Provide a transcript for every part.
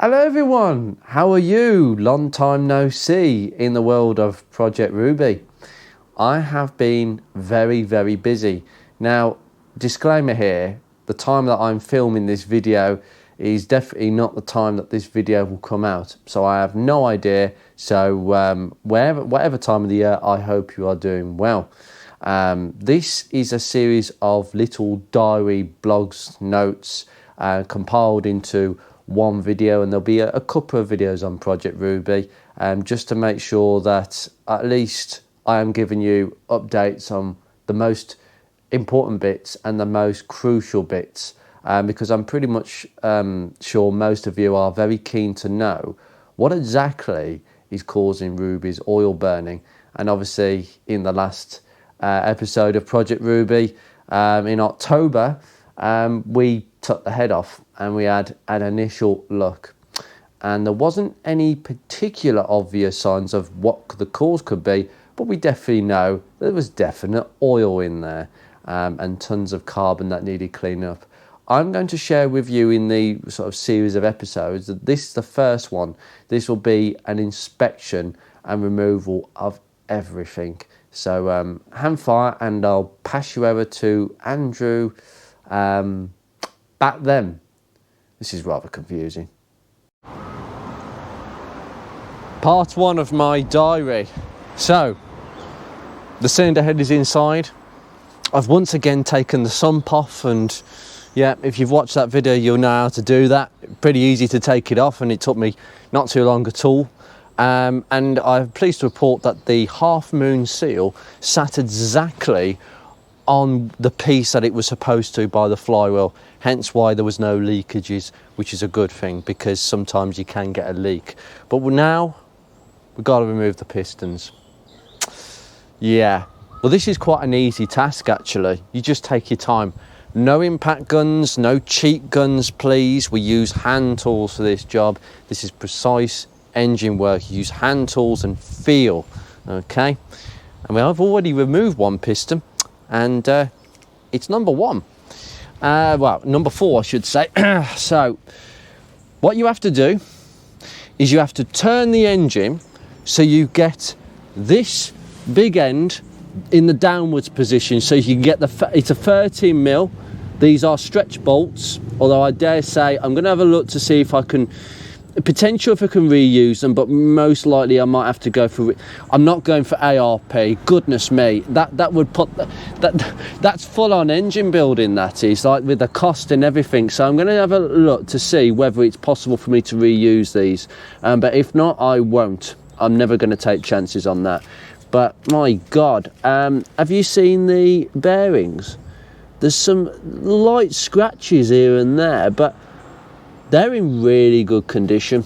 Hello everyone, how are you? Long time no see in the world of Project Ruby. I have been very busy. Now, disclaimer here, the time that I'm filming this video is definitely not the time that this video will come out. So I have no idea. So whatever time of the year, I hope you are doing well. This is a series of little diary blogs, notes, compiled into one video, and there'll be a couple of videos on Project Ruby, just to make sure that at least I am giving you updates on the most important bits and the most crucial bits, because I'm pretty much sure most of you are very keen to know what exactly is causing Ruby's oil burning. And obviously in the last episode of Project Ruby in October, we took the head off and we had an initial look, and there wasn't any particular obvious signs of what the cause could be, but we definitely know there was definite oil in there, and tons of carbon that needed cleaning up. I'm going to share with you in the sort of series of episodes that this is the first one. This will be an inspection and removal of everything. So hand fire, and I'll pass you over to Andrew. Back then. This is rather confusing. Part one of my diary. So, the cylinder head is inside. I've once again taken the sump off, and yeah, if you've watched that video, you'll know how to do that. Pretty easy to take it off, and it took me not too long at all. And I'm pleased to report that the half moon seal sat exactly on the piece that it was supposed to by the flywheel, hence why there was no leakages, which is a good thing, because sometimes you can get a leak. But now we've got to remove the pistons. Yeah, well, this is quite an easy task actually. You just take your time. No impact guns, no cheat guns please. We use hand tools for this job. This is precise engine work. You use hand tools and feel, okay? And I've already removed one piston, and it's number one. Well, number four, I should say. So what you have to do is you have to turn the engine so you get this big end in the downwards position, so you can get it's a 13 mil. These are stretch bolts, although I dare say I'm going to have a look to see if I can, potential if I can reuse them, but most likely I might have to go for, I'm not going for ARP. Goodness me, that would put that's full on engine building, that is, like, with the cost and everything. So I'm going to have a look to see whether it's possible for me to reuse these, but if not, I won't. I'm never going to take chances on that. But my god, have you seen the bearings? There's some light scratches here and there, but they're in really good condition.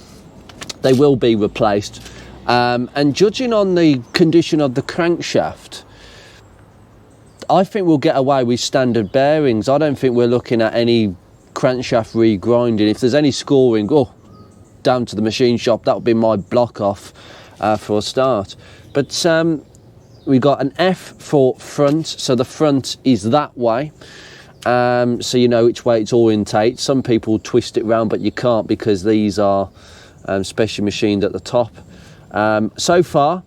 They will be replaced. And judging on the condition of the crankshaft, I think we'll get away with standard bearings. I don't think we're looking at any crankshaft regrinding. If there's any scoring, down to the machine shop, that'll be my block off for a start. But we got an F for front, so the front is that way. So you know which way it's orientate. Some people twist it round, but you can't, because these are specially machined at the top. So far,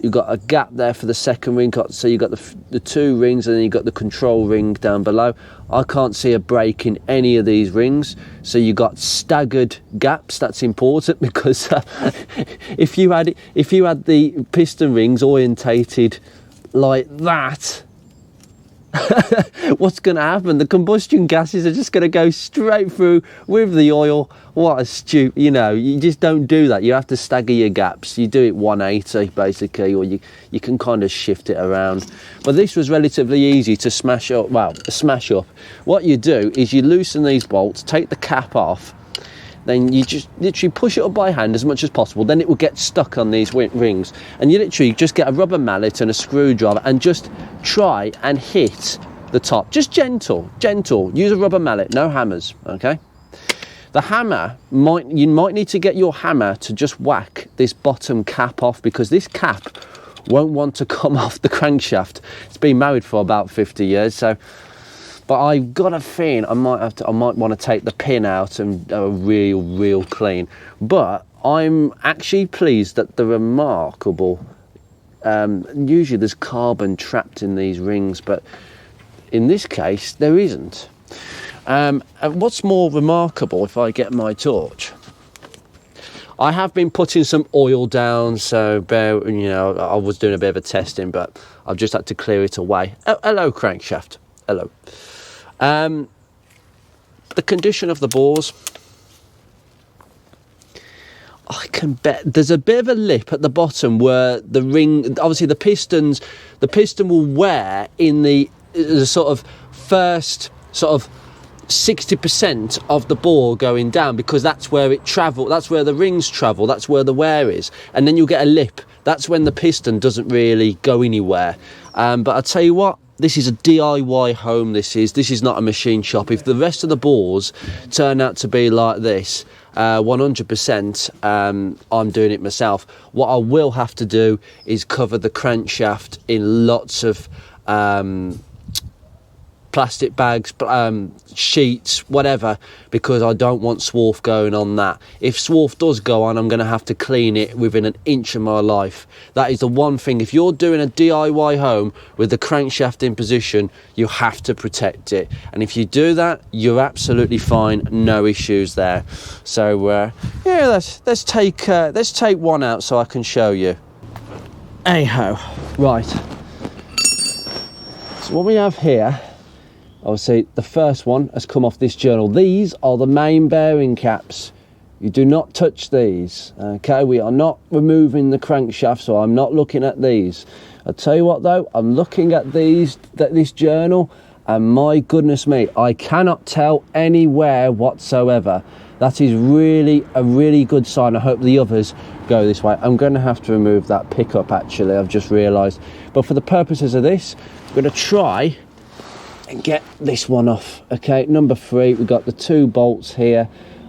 you've got a gap there for the second ring. So you've got the two rings, and then you've got the control ring down below. I can't see a break in any of these rings. So you've got staggered gaps. That's important, because if you had the piston rings orientated like that, what's going to happen? The combustion gases are just going to go straight through with the oil. What a stupid, you just don't do that. You have to stagger your gaps. You do it 180 basically, or you can kind of shift it around. But this was relatively easy to smash up. What you do is you loosen these bolts, take the cap off, then you just literally push it up by hand as much as possible. Then it will get stuck on these rings, and you literally just get a rubber mallet and a screwdriver and just try and hit the top. Just gentle. Use a rubber mallet, no hammers, okay? The hammer, you might need to get your hammer to just whack this bottom cap off, because this cap won't want to come off the crankshaft. It's been married for about 50 years, so but I've got a feeling I might want to take the pin out and a real clean. But I'm actually pleased that the remarkable, usually there's carbon trapped in these rings, but in this case there isn't. And what's more remarkable, if I get my torch, I have been putting some oil down, so I was doing a bit of a testing, but I've just had to clear it away. Oh, hello, crankshaft. Hello. The condition of the bores, I can bet there's a bit of a lip at the bottom where the ring, obviously the piston will wear in the sort of first sort of 60% of the bore going down, because that's where it travel, that's where the rings travel, that's where the wear is, and then you'll get a lip. That's when the piston doesn't really go anywhere. But I'll tell you what, this is a DIY home. This is not a machine shop. If the rest of the bores turn out to be like this, 100%, I'm doing it myself. What I will have to do is cover the crankshaft in lots of plastic bags, sheets, whatever, because I don't want swarf going on that. If swarf does go on, I'm going to have to clean it within an inch of my life. That is the one thing. If you're doing a DIY home with the crankshaft in position, you have to protect it, and if you do that, you're absolutely fine, no issues there. So yeah, let's take one out so I can show you. Hey-ho. Right, so what we have here, obviously the first one has come off this journal. These are the main bearing caps. You do not touch these, okay? We are not removing the crankshaft, so I'm not looking at these. I'll tell you what though, I'm looking at this journal, and my goodness me, I cannot tell any wear whatsoever. That is really a really good sign. I hope the others go this way. I'm going to have to remove that pickup, actually, I've just realised. But for the purposes of this, I'm going to try and get this one off. Okay, number 3, we've got the 2 bolts here,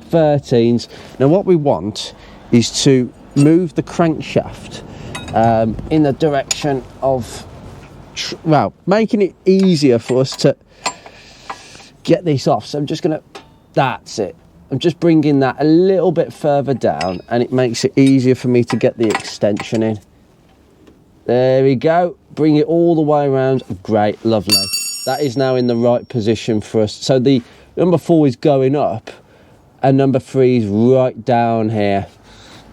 13s. Now what we want is to move the crankshaft in the direction of making it easier for us to get this off. So I'm just gonna, that's it, I'm just bringing that a little bit further down, and it makes it easier for me to get the extension in. There we go, bring it all the way around. Great, lovely. That is now in the right position for us. So the number 4 is going up, and number 3 is right down here.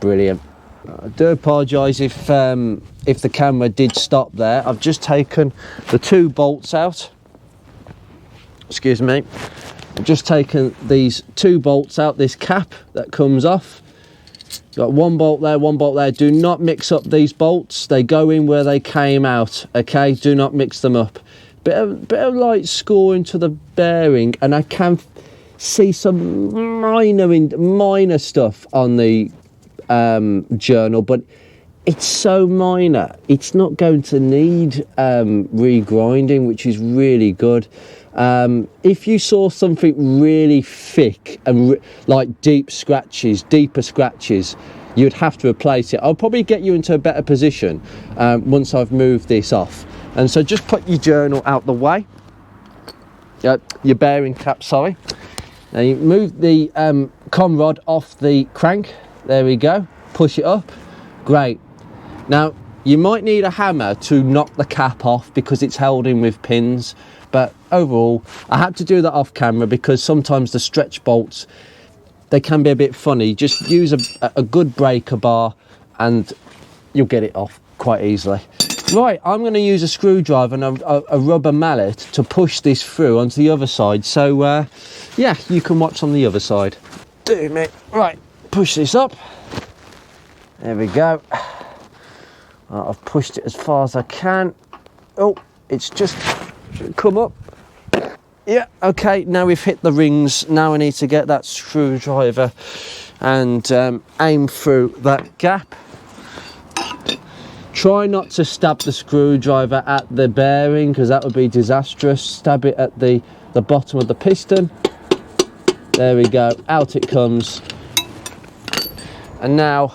Brilliant. I do apologise if the camera did stop there. I've just taken the 2 bolts out. Excuse me. I've just taken these 2 bolts out, this cap that comes off. Got 1 bolt there, 1 bolt there. Do not mix up these bolts. They go in where they came out, okay? Do not mix them up. Bit of light scoring to the bearing, and I can see some minor stuff on the journal, but it's so minor, it's not going to need regrinding, which is really good. If you saw something really thick and like deeper scratches, you'd have to replace it. I'll probably get you into a better position once I've moved this off. And so just put your journal out the way, your bearing cap, sorry. Now you move the con rod off the crank. There we go. Push it up. Great. Now you might need a hammer to knock the cap off because it's held in with pins. But overall, I had to do that off camera because sometimes the stretch bolts, they can be a bit funny. Just use a good breaker bar and you'll get it off quite easily. Right, I'm going to use a screwdriver and a rubber mallet to push this through onto the other side. So, yeah, you can watch on the other side. Do me. Right, push this up. There we go. Right, I've pushed it as far as I can. Oh, it's just come up. Yeah, okay, now we've hit the rings. Now I need to get that screwdriver and aim through that gap. Try not to stab the screwdriver at the bearing because that would be disastrous. Stab it at the bottom of the piston. There we go, out it comes. And now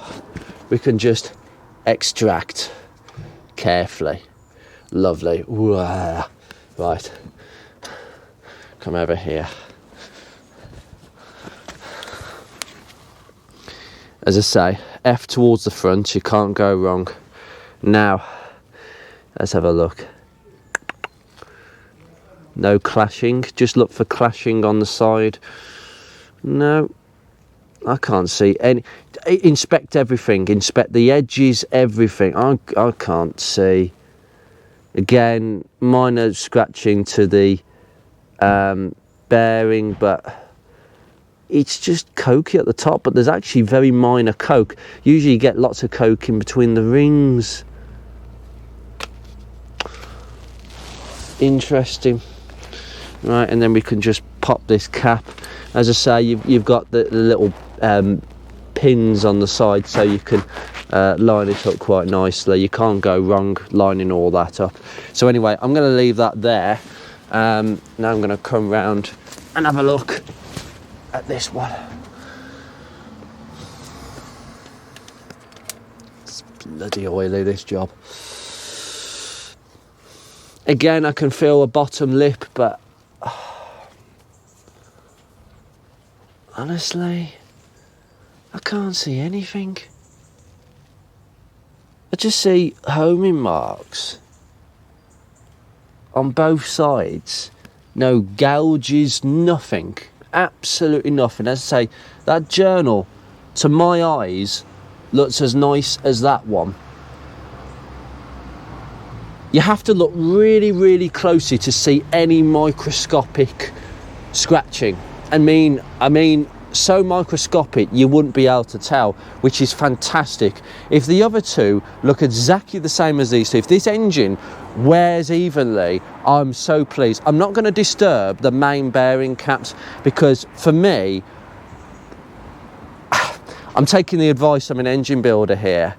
we can just extract carefully. Lovely. Right. come over here. As I say, F towards the front, you can't go wrong. Now, let's have a look. No clashing, just look for clashing on the side. No, I can't see any. Inspect everything, inspect the edges, everything. I can't see. Again, minor scratching to the bearing, but it's just cokey at the top, but there's actually very minor coke. Usually you get lots of coke in between the rings. Interesting. Right, and then we can just pop this cap. As I say, you've got the little pins on the side, so you can line it up quite nicely. You can't go wrong lining all that up. So anyway, I'm going to leave that there. Now I'm going to come round and have a look at this one. It's bloody oily, this job. Again, I can feel a bottom lip, but honestly, I can't see anything. I just see homing marks on both sides. No gouges, nothing. Absolutely nothing. As I say, that journal, to my eyes, looks as nice as that one. You have to look really, really closely to see any microscopic scratching. I mean, so microscopic you wouldn't be able to tell, which is fantastic. If the other two look exactly the same as these two, if this engine wears evenly, I'm so pleased. I'm not going to disturb the main bearing caps, because for me, I'm taking the advice of an engine builder here.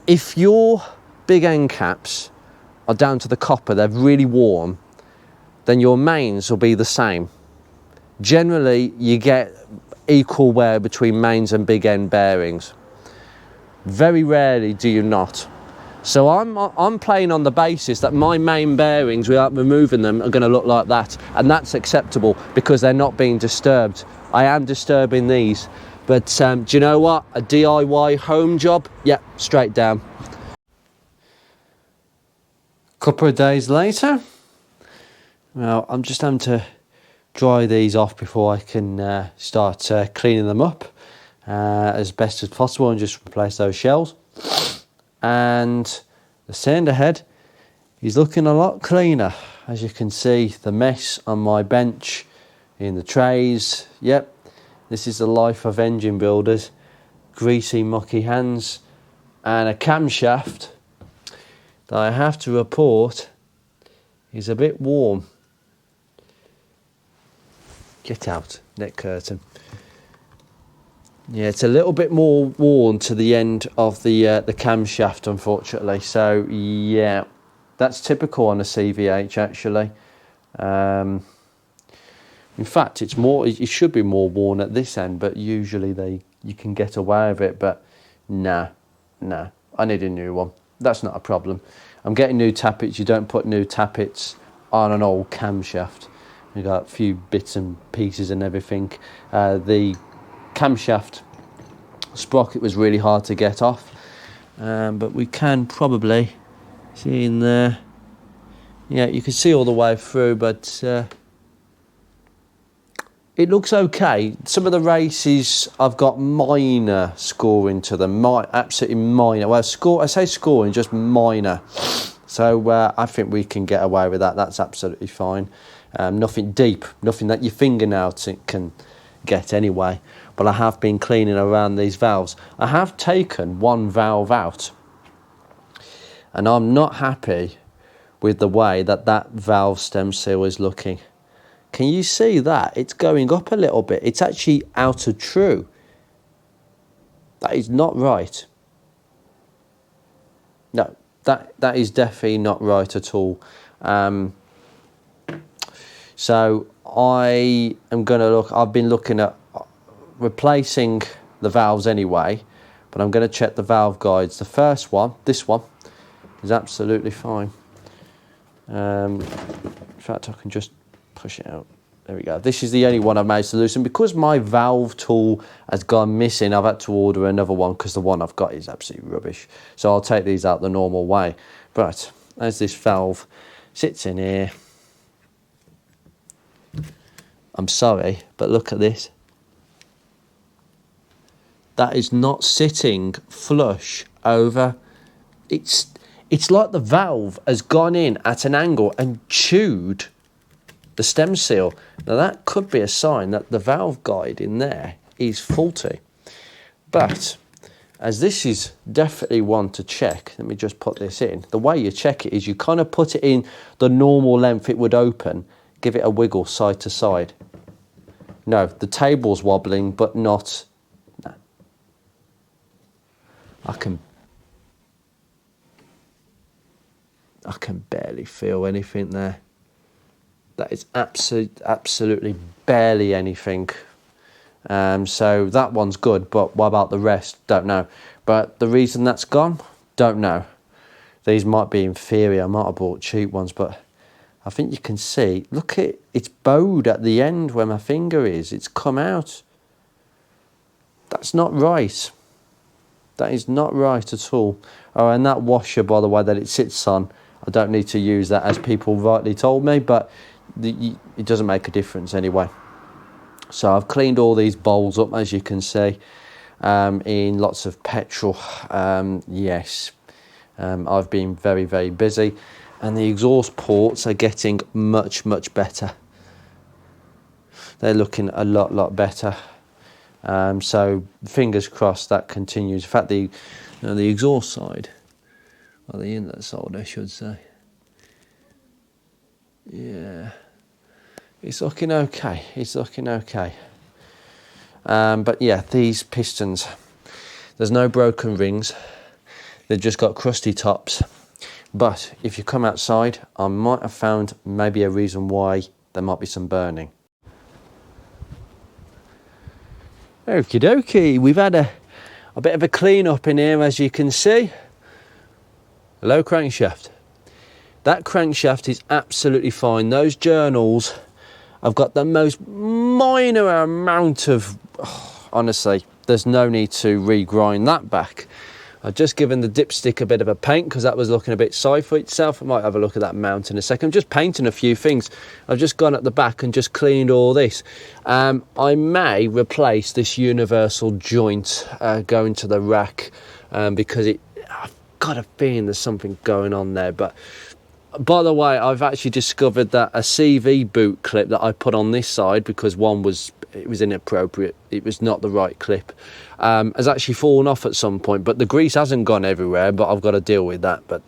If your big end caps are down to the copper, they're really worn, then your mains will be the same. Generally, you get equal wear between mains and big end bearings. Very rarely do you not. So I'm playing on the basis that my main bearings, without removing them, are going to look like that, and that's acceptable because they're not being disturbed. I am disturbing these, but do you know what? A DIY home job, yeah, straight down. Couple of days later, well, I'm just having to dry these off before I can start cleaning them up as best as possible and just replace those shells. And the cylinder head is looking a lot cleaner. As you can see, the mess on my bench in the trays. Yep, this is the life of engine builders. Greasy, mucky hands, and a camshaft that I have to report is a bit warm. Get out, neck curtain. Yeah, it's a little bit more worn to the end of the camshaft, unfortunately. So yeah, that's typical on a CVH actually. In fact, it's more. It should be more worn at this end, but usually you can get away with it. But nah, I need a new one. That's not a problem. I'm getting new tappets. You don't put new tappets on an old camshaft. We got a few bits and pieces and everything. The camshaft sprocket was really hard to get off, but we can probably see in there. Yeah, you can see all the way through, but it looks okay. Some of the races I've got minor scoring to them, absolutely minor. Well, I say scoring, just minor. So I think we can get away with that. That's absolutely fine. Nothing deep, nothing that your fingernail can get anyway. But I have been cleaning around these valves. I have taken one valve out, and I'm not happy with the way that valve stem seal is looking. Can you see that? It's going up a little bit. It's actually out of true. That is not right. No, that is definitely not right at all. So I am going to look. I've been looking at replacing the valves anyway, but I'm going to check the valve guides. The first one, this one, is absolutely fine. In fact, I can just push it out. There we go. This is the only one I've managed to loosen. Because my valve tool has gone missing, I've had to order another one because the one I've got is absolutely rubbish. So I'll take these out the normal way. But as this valve sits in here, I'm sorry, but look at this. That is not sitting flush over. It's like the valve has gone in at an angle and chewed the stem seal. Now that could be a sign that the valve guide in there is faulty. But as this is definitely one to check, let me just put this in. The way you check it is you kind of put it in the normal length it would open, give it a wiggle side to side. No, the table's wobbling, but not. No. I can barely feel anything there. That is absolutely barely anything. So that one's good, but what about the rest? Don't know. But the reason that's gone, don't know. These might be inferior. I might have bought cheap ones, but I think you can see. Look, it's bowed at the end where my finger is. It's come out. That's not right. That is not right at all. Oh, and that washer, by the way, that it sits on, I don't need to use that, as people rightly told me, but it doesn't make a difference anyway. So I've cleaned all these bowls up, as you can see, in lots of petrol. Yes, I've been very, very busy, and the exhaust ports are getting much better. They're looking a lot better. So fingers crossed that continues. In fact, the exhaust side, or the inlet side, I should say. Yeah, it's looking okay. It's looking okay. But yeah, these pistons, there's no broken rings. They've just got crusty tops. But if you come outside, I might have found maybe a reason why there might be some burning. Okie dokie, we've had a bit of a clean up in here, as you can see. Low crankshaft. That crankshaft is absolutely fine. Those journals, I've got the most minor amount of, honestly, there's no need to regrind that back. I've just given the dipstick a bit of a paint because that was looking a bit side for itself. I might have a look at that mount in a second. I'm just painting a few things. I've just gone at the back and just cleaned all this. I may replace this universal joint going to the rack because I've got a feeling there's something going on there. But by the way, I've actually discovered that a CV boot clip that I put on this side, because one was inappropriate, it was not the right clip, has actually fallen off at some point, but the grease hasn't gone everywhere, but I've got to deal with that. But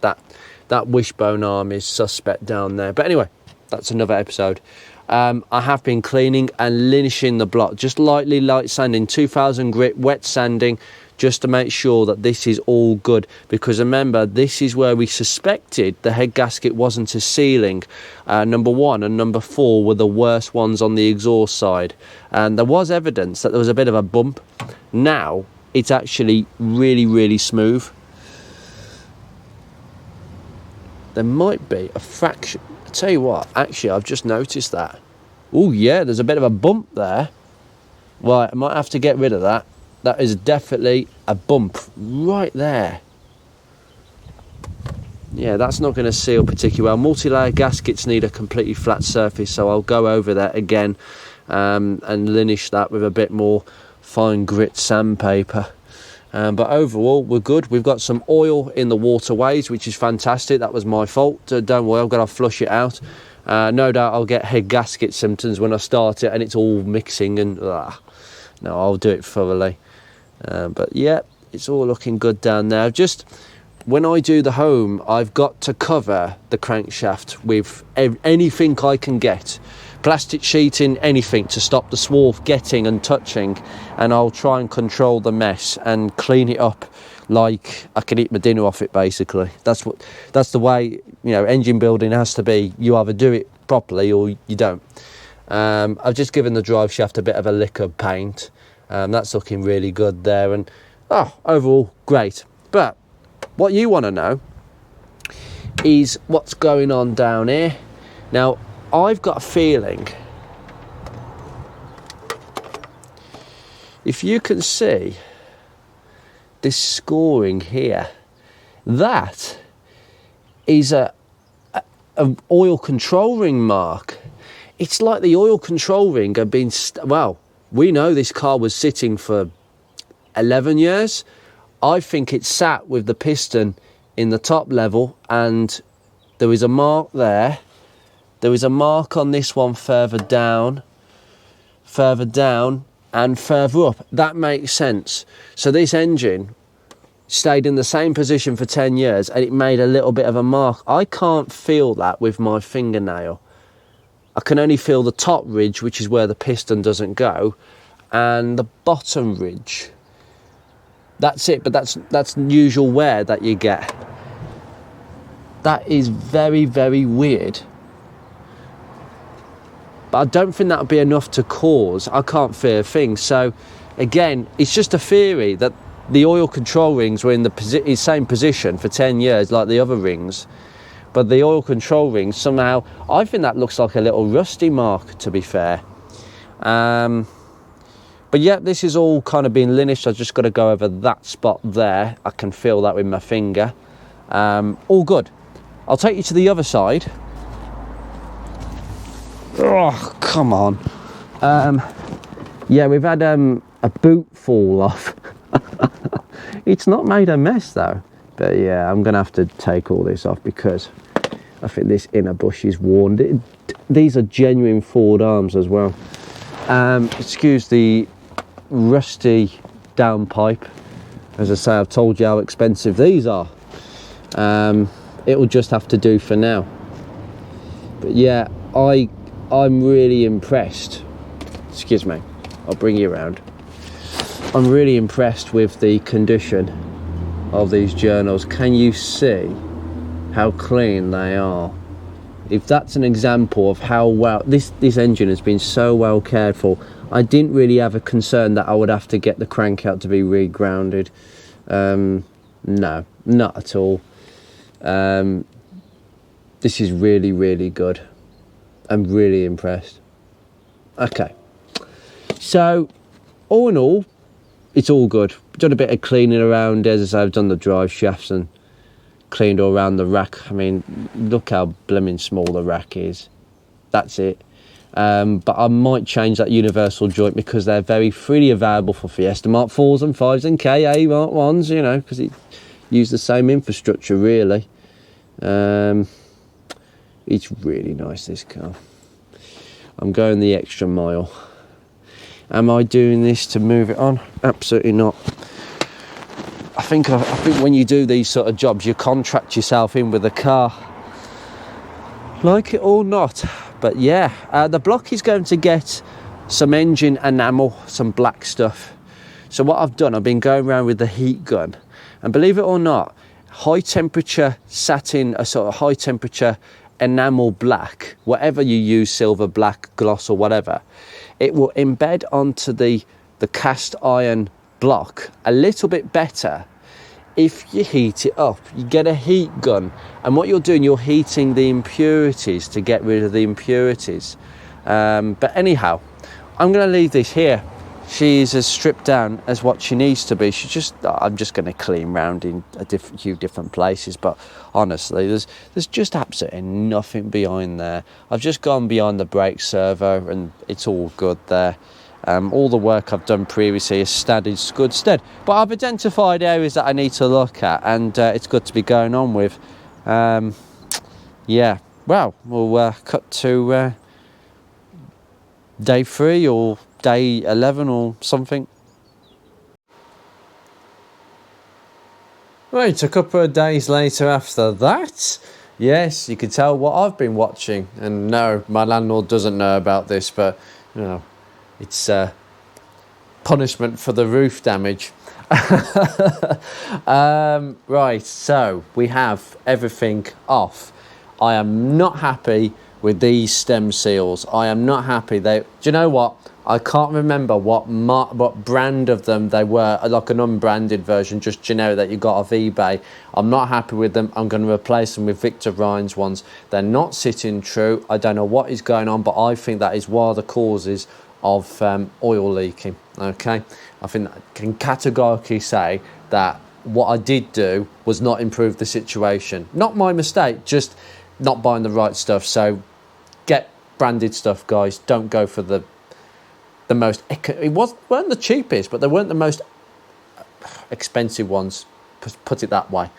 that wishbone arm is suspect down there. But anyway, that's another episode. I have been cleaning and linishing the block, just lightly light sanding, 2000 grit wet sanding, just to make sure that this is all good. Because remember, this is where we suspected the head gasket wasn't a sealing. Number 1 and number 4 were the worst ones on the exhaust side, and there was evidence that there was a bit of a bump. Now it's actually really smooth. There might be a fraction. I tell you what, actually I've just noticed that. Oh yeah, there's a bit of a bump there. Right, I might have to get rid of that. That is definitely a bump right there. Yeah, that's not going to seal particularly well. Multi-layer gaskets need a completely flat surface, so I'll go over that again and linish that with a bit more fine grit sandpaper. But overall, we're good. We've got some oil in the waterways, which is fantastic. That was my fault. Don't worry, I've got to flush it out. No doubt I'll get head gasket symptoms when I start it and it's all mixing and... No, I'll do it thoroughly. But yeah, it's all looking good down there. Just when I do the home, I've got to cover the crankshaft with anything I can get. Plastic sheeting, anything to stop the swarf getting and touching, and I'll try and control the mess and clean it up like I can eat my dinner off it, basically. That's the way, engine building has to be. You either do it properly or you don't. I've just given the drive shaft a bit of a lick of paint. That's looking really good there, and overall great. But what you want to know is what's going on down here. Now, I've got a feeling, if you can see this scoring here, that is a oil control ring mark. It's like the oil control ring had been, well, we know this car was sitting for 11 years. I think it sat with the piston in the top level, and there is a mark there. There is a mark on this one further down, and further up. That makes sense. So this engine stayed in the same position for 10 years and it made a little bit of a mark. I can't feel that with my fingernail. I can only feel the top ridge, which is where the piston doesn't go, and the bottom ridge. That's it, but that's usual wear that you get. That is very, very weird. But I don't think that would be enough to cause, I can't fear things. So again, it's just a theory that the oil control rings were in the same position for 10 years like the other rings. But the oil control rings somehow, I think that looks like a little rusty mark, to be fair. But yeah, this is all kind of been linished. I've just got to go over that spot there. I can feel that with my finger. All good. I'll take you to the other side. Oh, come on. Yeah, we've had a boot fall off. It's not made a mess though, but yeah, I'm gonna have to take all this off because I think this inner bush is worn. These are genuine forward arms as well. Excuse the rusty downpipe. As I say, I've told you how expensive these are. It will just have to do for now. But yeah, I'm really impressed. Excuse me, I'll bring you around. I'm really impressed with the condition of these journals. Can you see how clean they are? If that's an example of how well this engine has been so well cared for, I didn't really have a concern that I would have to get the crank out to be regrounded. No, not at all. This is really, really good. I'm really impressed. Okay, so all in all, it's all good. Done a bit of cleaning around, as I say, I've done the drive shafts and cleaned all around the rack. I mean, look how blooming small the rack is. That's it. But I might change that universal joint because they're very freely available for Fiesta Mark 4s and 5s and KA Mark 1s, you know, because it used the same infrastructure really. It's really nice, this car. I'm going the extra mile. Am I doing this to move it on? Absolutely not. I think when you do these sort of jobs, you contract yourself in with the car. Like it or not. But yeah, the block is going to get some engine enamel, some black stuff. So what I've done, I've been going around with the heat gun. And believe it or not, high temperature satin, a sort of high temperature enamel black, whatever you use, silver, black, gloss or whatever, it will embed onto the cast iron block a little bit better if you heat it up. You get a heat gun, and what you're doing, you're heating the impurities to get rid of the impurities. But anyhow, I'm going to leave this here. She's as stripped down as what she needs to be. I'm just going to clean round in a few different places, but honestly, there's just absolutely nothing behind there. I've just gone behind the brake servo and it's all good there. All the work I've done previously is stood in good stead, but I've identified areas that I need to look at, and it's good to be going on with. Yeah, well, we'll cut to day 3 or day 11 or something. Right, a couple of days later after that, yes, you can tell what I've been watching. And no, my landlord doesn't know about this, but you know, it's punishment for the roof damage. Right, so we have everything off. I am not happy with these stem seals. I am not happy. Do you know what? I can't remember what brand of them they were, like an unbranded version, just generic that you got off eBay. I'm not happy with them. I'm going to replace them with Victor Ryan's ones. They're not sitting true. I don't know what is going on, but I think that is one of the causes of oil leaking. Okay, I think I can categorically say that what I did do was not improve the situation. Not my mistake, just not buying the right stuff. So get branded stuff, guys. Don't go for the most, weren't the cheapest, but they weren't the most expensive ones, put it that way.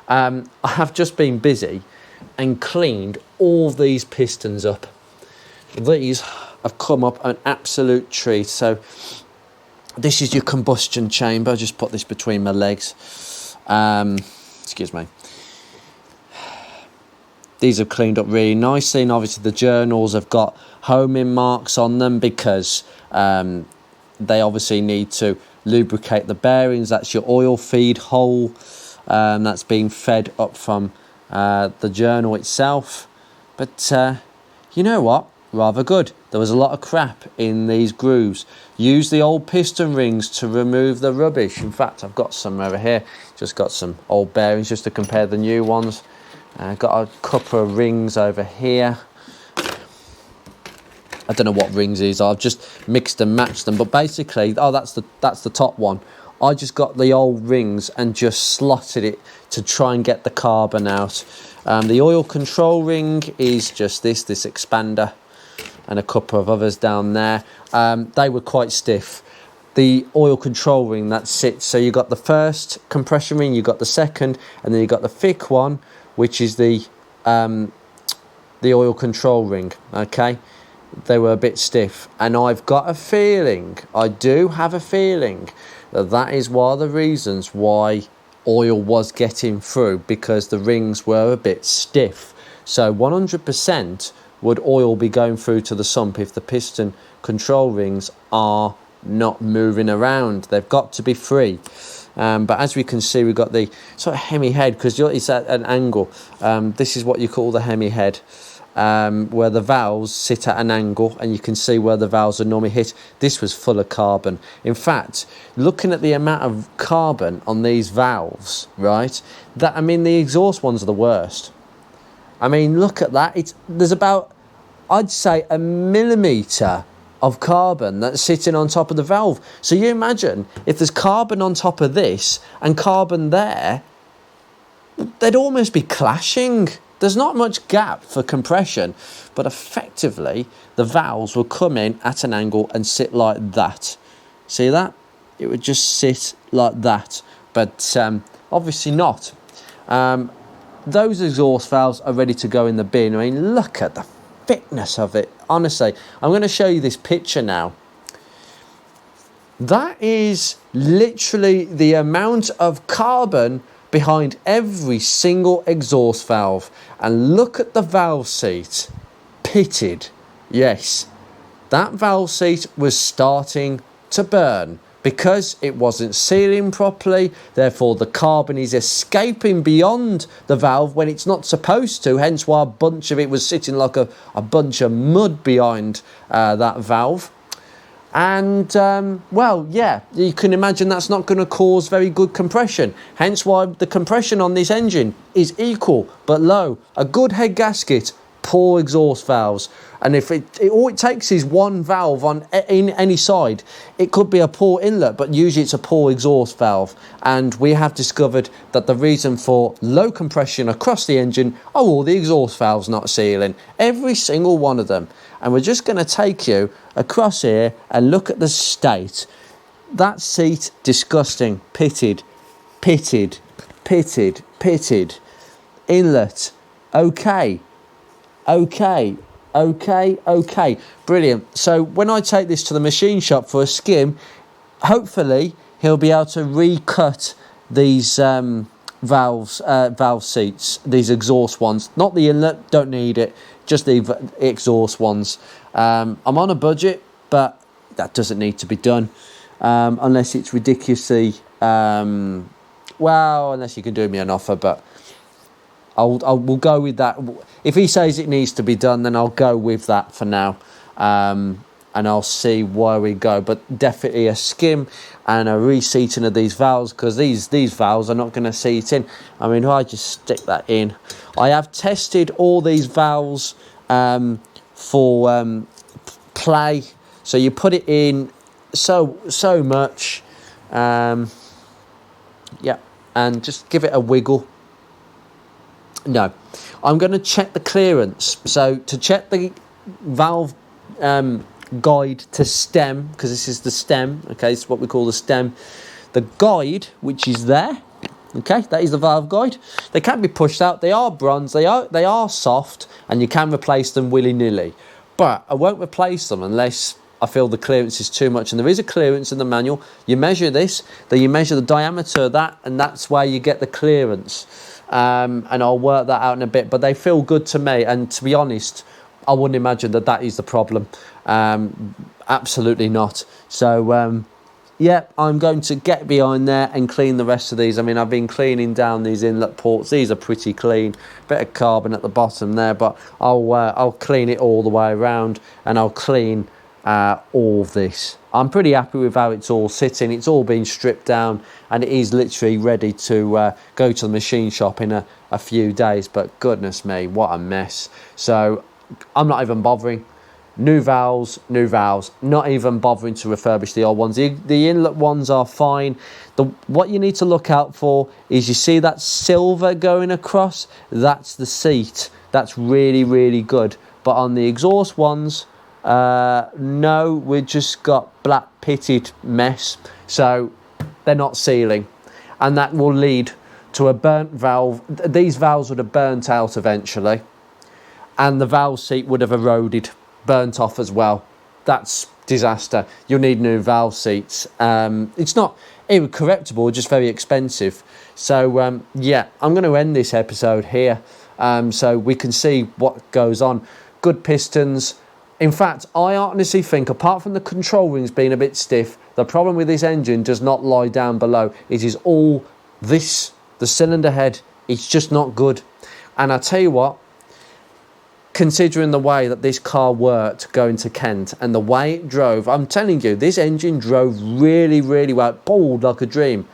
I have just been busy and cleaned all these pistons up. These have come up an absolute treat. So this is your combustion chamber. Just put this between my legs. Excuse me. These have cleaned up really nicely, and obviously the journals have got homing marks on them because they obviously need to lubricate the bearings. That's your oil feed hole that's being fed up from the journal itself. But you know what? Rather good. There was a lot of crap in these grooves. Use the old piston rings to remove the rubbish. In fact, I've got some over here. Just got some old bearings just to compare the new ones. Got a couple of rings over here. I don't know what rings these are. I've just mixed and matched them. But basically, that's the top one. I just got the old rings and just slotted it to try and get the carbon out. The oil control ring is just this expander, and a couple of others down there. They were quite stiff. The oil control ring that sits, so you got the first compression ring, you got the second, and then you got the thick one, which is the oil control ring. Okay, they were a bit stiff, and I've got a feeling, I do have a feeling, that is one of the reasons why oil was getting through, because the rings were a bit stiff. So 100% would oil be going through to the sump if the piston control rings are not moving around. They've got to be free. But as we can see, we've got the sort of hemi head, because it's at an angle. This is what you call the hemi head, where the valves sit at an angle, and you can see where the valves are normally hit. This was full of carbon. In fact, looking at the amount of carbon on these valves, right, I mean, the exhaust ones are the worst. I mean, look at that. There's about, I'd say, a millimetre of carbon that's sitting on top of the valve. So you imagine if there's carbon on top of this and carbon there, they'd almost be clashing. There's not much gap for compression, but effectively the valves will come in at an angle and sit like that. See that? It would just sit like that, but obviously not. Those exhaust valves are ready to go in the bin. I mean, look at the thickness of it. Honestly, I'm going to show you this picture now. That is literally the amount of carbon behind every single exhaust valve. And look at the valve seat. Pitted. Yes, that valve seat was starting to burn because it wasn't sealing properly. Therefore, the carbon is escaping beyond the valve when it's not supposed to, hence why a bunch of it was sitting like a bunch of mud behind that valve. And, well, yeah, you can imagine that's not going to cause very good compression. Hence why the compression on this engine is equal but low. A good head gasket, poor exhaust valves. And if all it takes is one valve in any side, it could be a poor inlet, but usually it's a poor exhaust valve. And we have discovered that the reason for low compression across the engine are all the exhaust valves not sealing. Every single one of them. And we're just going to take you across here and look at the state. That seat, disgusting. Pitted, pitted, pitted, pitted. Inlet, okay. Okay, brilliant. So when I take this to the machine shop for a skim, hopefully he'll be able to recut these valve seats, these exhaust ones. Not the inlet, don't need it, just the exhaust ones. I'm on a budget, but that doesn't need to be done unless it's ridiculously, well, unless you can do me an offer, but we'll go with that. If he says it needs to be done, then I'll go with that for now. And I'll see where we go. But definitely a skim and a reseating of these valves, because these valves are not going to seat in. I mean, if I just stick that in. I have tested all these valves for play. So you put it in so much. Yeah, and just give it a wiggle. No, I'm going to check the clearance. So to check the valve guide to stem, because this is the stem, okay, it's what we call the stem. The guide, which is there, okay, that is the valve guide. They can be pushed out. They are bronze. They are soft, and you can replace them willy-nilly. But I won't replace them unless I feel the clearance is too much. And there is a clearance in the manual. You measure this, then you measure the diameter of that, and that's where you get the clearance. And I'll work that out in a bit. But they feel good to me, and to be honest, I wouldn't imagine that is the problem. Absolutely not. So, yeah, I'm going to get behind there and clean the rest of these. I mean, I've been cleaning down these inlet ports. These are pretty clean. Bit of carbon at the bottom there, but I'll clean it all the way around, and I'll clean all of this. I'm pretty happy with how it's all sitting. It's all been stripped down, and it is literally ready to go to the machine shop in a few days. But goodness me, what a mess. So I'm not even bothering. New valves, not even bothering to refurbish the old ones. The inlet ones are fine. What you need to look out for is, you see that silver going across? That's the seat. That's really, really good. But on the exhaust ones, no, we've just got black pitted mess. So they're not sealing. And that will lead to a burnt valve. These valves would have burnt out eventually. And the valve seat would have eroded, burnt off as well. That's disaster. You'll need new valve seats. It's not irrecorrectable, just very expensive. So yeah, I'm going to end this episode here, so we can see what goes on. Good pistons. In fact, I honestly think, apart from the control rings being a bit stiff, the problem with this engine does not lie down below. It is all this, the cylinder head. It's just not good. And I tell you what, considering the way that this car worked going to Kent and the way it drove, I'm telling you, this engine drove really, really well. It pulled like a dream.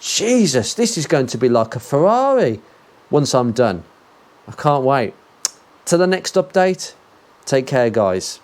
Jesus, this is going to be like a Ferrari once I'm done. I can't wait. To the next update. Take care, guys.